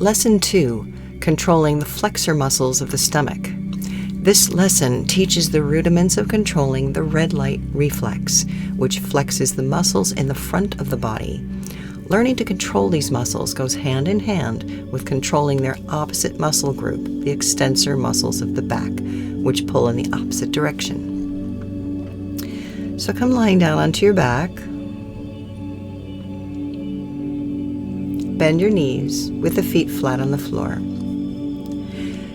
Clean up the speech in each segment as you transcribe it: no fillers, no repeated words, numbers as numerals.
Lesson 2, Controlling the Flexor Muscles of the Stomach. This lesson teaches the rudiments of controlling the red light reflex, which flexes the muscles in the front of the body. Learning to control these muscles goes hand in hand with controlling their opposite muscle group, the extensor muscles of the back, which pull in the opposite direction. So come lying down onto your back. Bend your knees with the feet flat on the floor.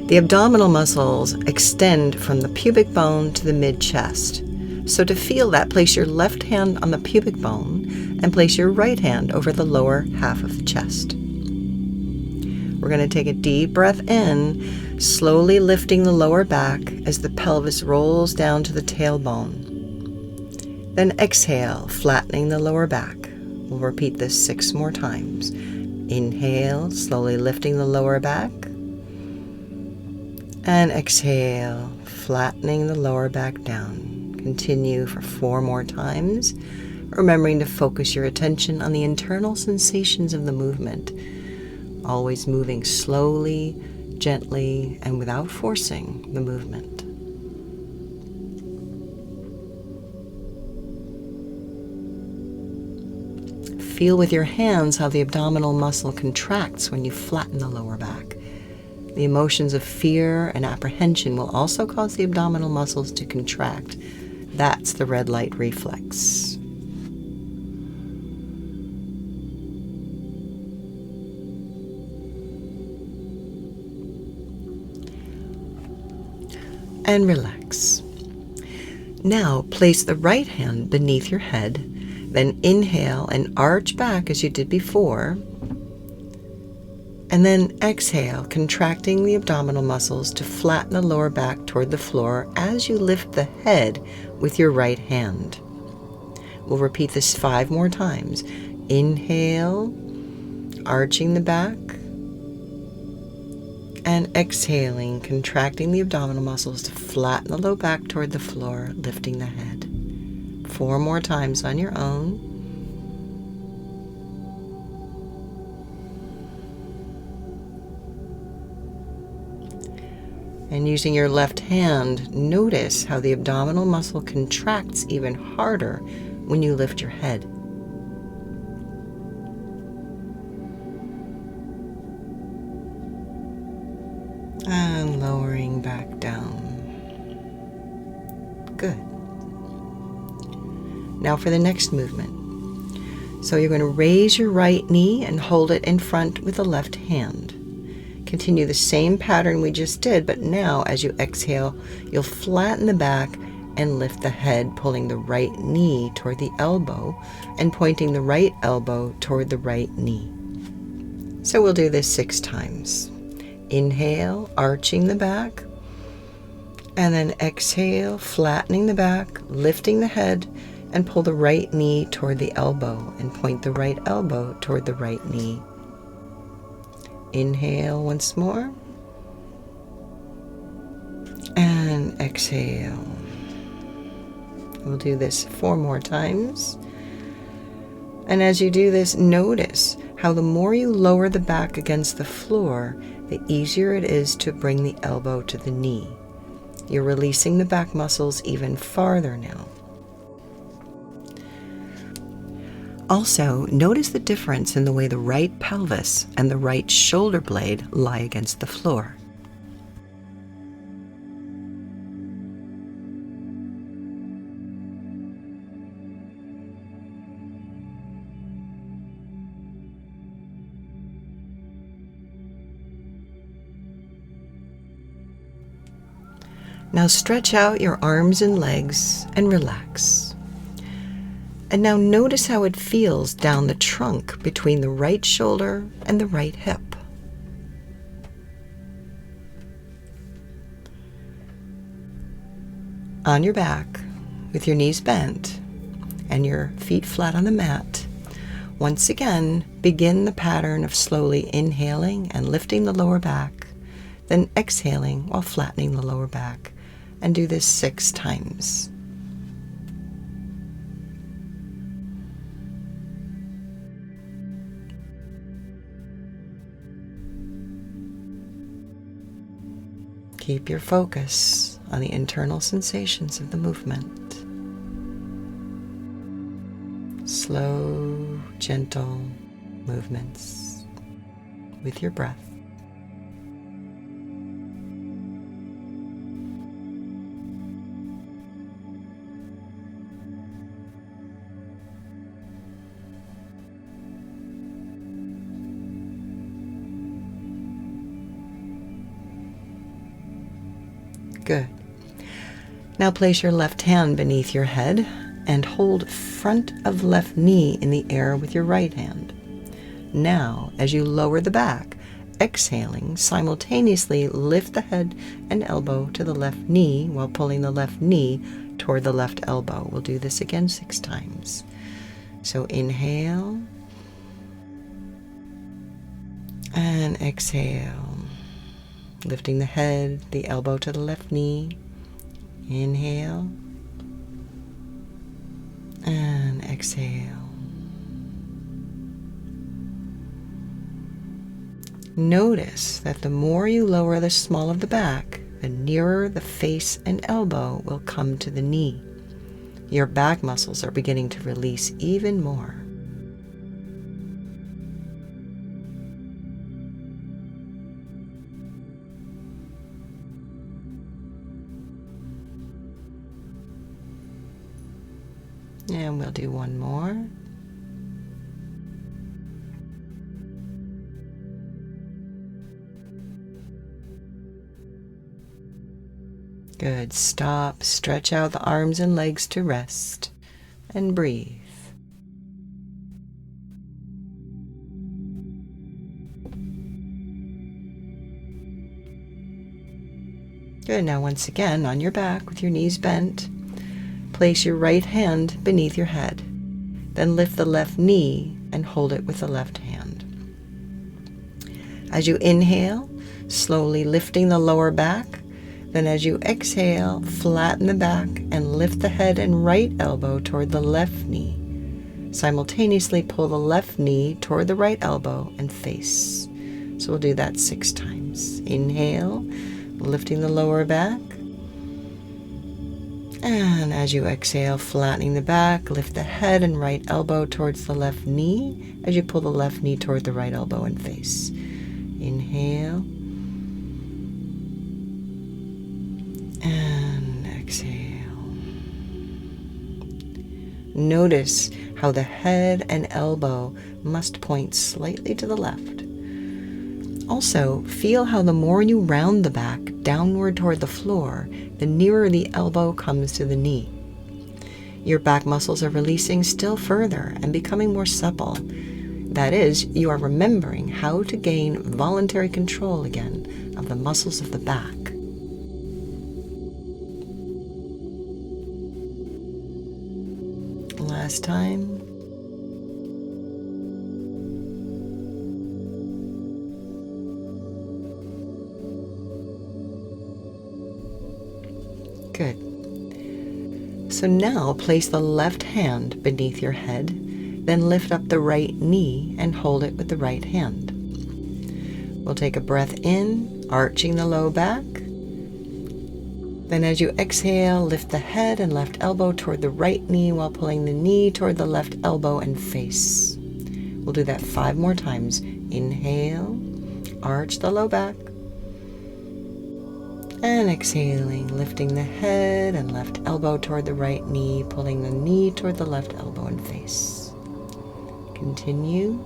The abdominal muscles extend from the pubic bone to the mid-chest. So to feel that, place your left hand on the pubic bone and place your right hand over the lower half of the chest. We're going to take a deep breath in, slowly lifting the lower back as the pelvis rolls down to the tailbone. Then exhale, flattening the lower back. We'll repeat this 6 more times. Inhale, slowly lifting the lower back. And exhale, flattening the lower back down. Continue for 4 more times, remembering to focus your attention on the internal sensations of the movement, always moving slowly, gently, and without forcing the movement. Feel with your hands how the abdominal muscle contracts when you flatten the lower back. The emotions of fear and apprehension will also cause the abdominal muscles to contract. That's the red light reflex. And relax. Now place the right hand beneath your head. Then inhale and arch back as you did before. And then exhale, contracting the abdominal muscles to flatten the lower back toward the floor as you lift the head with your right hand. We'll repeat this 5 more times. Inhale, arching the back. And exhaling, contracting the abdominal muscles to flatten the low back toward the floor, lifting the head. 4 more times on your own. And using your left hand, notice how the abdominal muscle contracts even harder when you lift your head. And lowering back down. Good. Now for the next movement. So you're going to raise your right knee and hold it in front with the left hand. Continue the same pattern we just did, but now as you exhale, you'll flatten the back and lift the head, pulling the right knee toward the elbow and pointing the right elbow toward the right knee. So we'll do this 6 times. Inhale, arching the back, and then exhale, flattening the back, lifting the head, and pull the right knee toward the elbow and point the right elbow toward the right knee. Inhale once more. And exhale. We'll do this 4 more times. And as you do this, notice how the more you lower the back against the floor, the easier it is to bring the elbow to the knee. You're releasing the back muscles even farther now. Also, notice the difference in the way the right pelvis and the right shoulder blade lie against the floor. Now stretch out your arms and legs and relax. And now notice how it feels down the trunk between the right shoulder and the right hip. On your back, with your knees bent and your feet flat on the mat, once again, begin the pattern of slowly inhaling and lifting the lower back, then exhaling while flattening the lower back, and do this 6 times. Keep your focus on the internal sensations of the movement. Slow, gentle movements with your breath. Good. Now place your left hand beneath your head and hold front of left knee in the air with your right hand. Now, as you lower the back, exhaling, simultaneously lift the head and elbow to the left knee while pulling the left knee toward the left elbow. We'll do this again 6 times. So inhale and exhale. Lifting the head, the elbow to the left knee. Inhale and exhale. Notice that the more you lower the small of the back, the nearer the face and elbow will come to the knee. Your back muscles are beginning to release even more. And we'll do one more. Good. Stop. Stretch out the arms and legs to rest. And breathe. Good. Now once again on your back with your knees bent. Place your right hand beneath your head. Then lift the left knee and hold it with the left hand. As you inhale, slowly lifting the lower back. Then as you exhale, flatten the back and lift the head and right elbow toward the left knee. Simultaneously pull the left knee toward the right elbow and face. So we'll do that 6 times. Inhale, lifting the lower back. And as you exhale, flattening the back, lift the head and right elbow towards the left knee as you pull the left knee toward the right elbow and face. Inhale. And exhale. Notice how the head and elbow must point slightly to the left. Also, feel how the more you round the back downward toward the floor, the nearer the elbow comes to the knee. Your back muscles are releasing still further and becoming more supple. That is, you are remembering how to gain voluntary control again of the muscles of the back. Last time. Good. So now place the left hand beneath your head, then lift up the right knee and hold it with the right hand. We'll take a breath in, arching the low back. Then as you exhale, lift the head and left elbow toward the right knee while pulling the knee toward the left elbow and face. We'll do that 5 more times. Inhale, arch the low back. And exhaling, lifting the head and left elbow toward the right knee, pulling the knee toward the left elbow and face. Continue.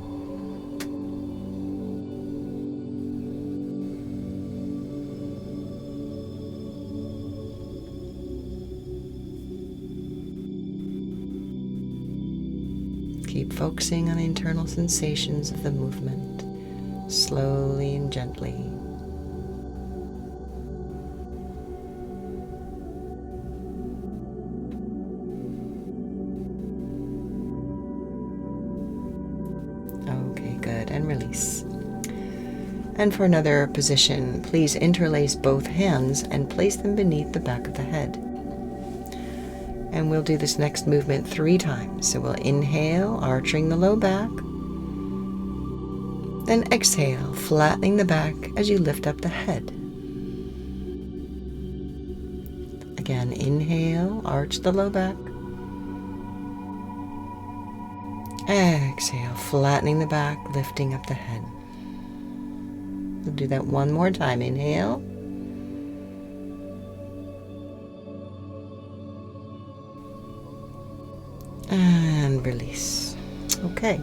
Keep focusing on the internal sensations of the movement, slowly and gently. Okay, good, and release. And for another position, please interlace both hands and place them beneath the back of the head. And we'll do this next movement 3 times. So we'll inhale, arching the low back. Then exhale, flattening the back as you lift up the head. Again, inhale, arch the low back. Exhale, flattening the back, lifting up the head. We'll do that one more time. Inhale. And release. Okay.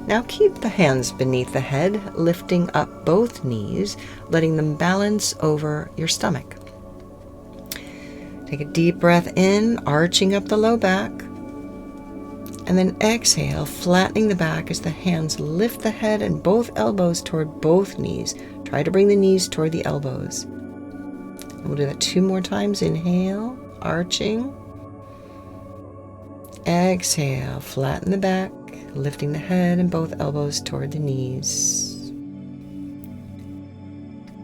Now keep the hands beneath the head, lifting up both knees, letting them balance over your stomach. Take a deep breath in, arching up the low back. And then exhale, flattening the back as the hands lift the head and both elbows toward both knees. Try to bring the knees toward the elbows. And we'll do that 2 more times. Inhale, arching. Exhale, flatten the back, lifting the head and both elbows toward the knees.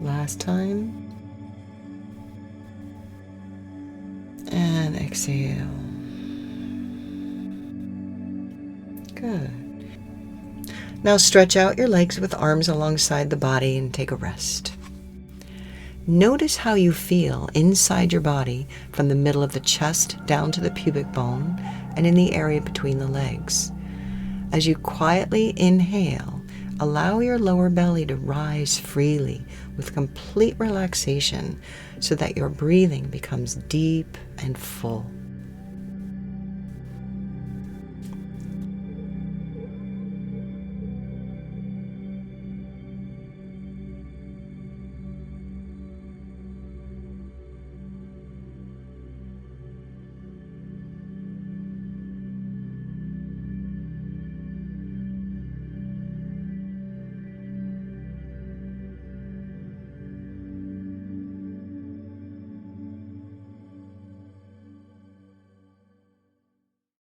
Last time. And exhale. Good. Now stretch out your legs with arms alongside the body and take a rest. Notice how you feel inside your body from the middle of the chest down to the pubic bone and in the area between the legs. As you quietly inhale, allow your lower belly to rise freely with complete relaxation so that your breathing becomes deep and full.